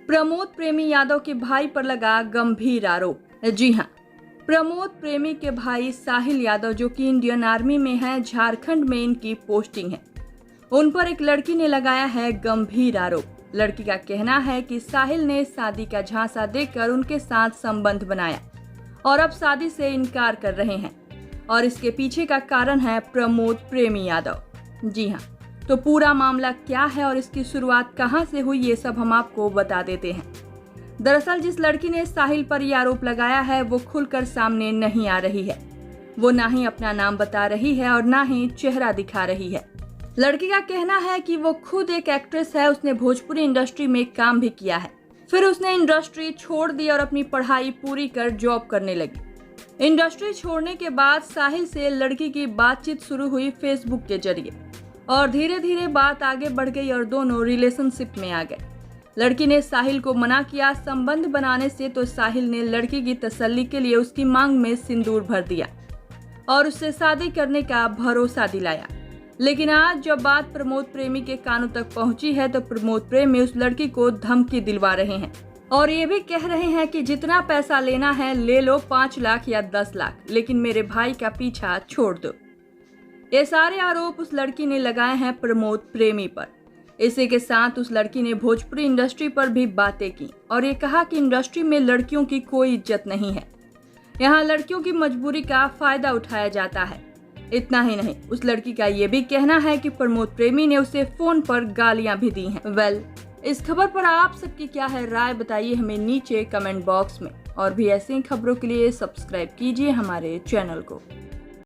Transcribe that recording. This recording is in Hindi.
प्रमोद प्रेमी यादव के भाई पर लगा गंभीर आरोप। जी हां, प्रमोद प्रेमी के भाई साहिल यादव जो कि इंडियन आर्मी में हैं, झारखंड में इनकी पोस्टिंग है, उन पर एक लड़की ने लगाया है गंभीर आरोप। लड़की का कहना है कि साहिल ने शादी का झांसा देकर उनके साथ संबंध बनाया और अब शादी से इनकार कर रहे हैं और इसके पीछे का कारण है प्रमोद प्रेमी यादव। जी हां, तो पूरा मामला क्या है और इसकी शुरुआत कहां से हुई, ये सब हम आपको बता देते हैं। दरअसल जिस लड़की ने साहिल पर यह आरोप लगाया है वो खुलकर सामने नहीं आ रही है। वो ना ही अपना नाम बता रही है और ना ही चेहरा दिखा रही है। लड़की का कहना है कि वो खुद एक एक्ट्रेस है, उसने भोजपुरी इंडस्ट्री में काम भी किया है, फिर उसने इंडस्ट्री छोड़ दी और अपनी पढ़ाई पूरी कर जॉब करने लगी। इंडस्ट्री छोड़ने के बाद साहिल से लड़की की बातचीत शुरू हुई फेसबुक के जरिए और धीरे धीरे बात आगे बढ़ गई और दोनों रिलेशनशिप में आ गए। लड़की ने साहिल को मना किया संबंध बनाने से, तो साहिल ने लड़की की तसल्ली के लिए उसकी मांग में सिंदूर भर दिया और उससे शादी करने का भरोसा दिलाया। लेकिन आज जब बात प्रमोद प्रेमी के कानों तक पहुंची है तो प्रमोद प्रेमी उस लड़की को धमकी दिलवा रहे हैं और ये भी कह रहे हैं कि जितना पैसा लेना है ले लो, 5 लाख या 10 लाख, लेकिन मेरे भाई का पीछा छोड़ दो। ये सारे आरोप उस लड़की ने लगाए हैं प्रमोद प्रेमी पर। इसी के साथ उस लड़की ने भोजपुरी इंडस्ट्री पर भी बातें की और ये कहा कि इंडस्ट्री में लड़कियों की कोई इज्जत नहीं है, यहाँ लड़कियों की मजबूरी का फायदा उठाया जाता है। इतना ही नहीं, उस लड़की का ये भी कहना है कि प्रमोद प्रेमी ने उसे फोन पर गालियां भी दी हैं। इस खबर पर आप सबकी क्या है राय, बताइए हमें नीचे कमेंट बॉक्स में। और भी ऐसी खबरों के लिए सब्सक्राइब कीजिए हमारे चैनल को।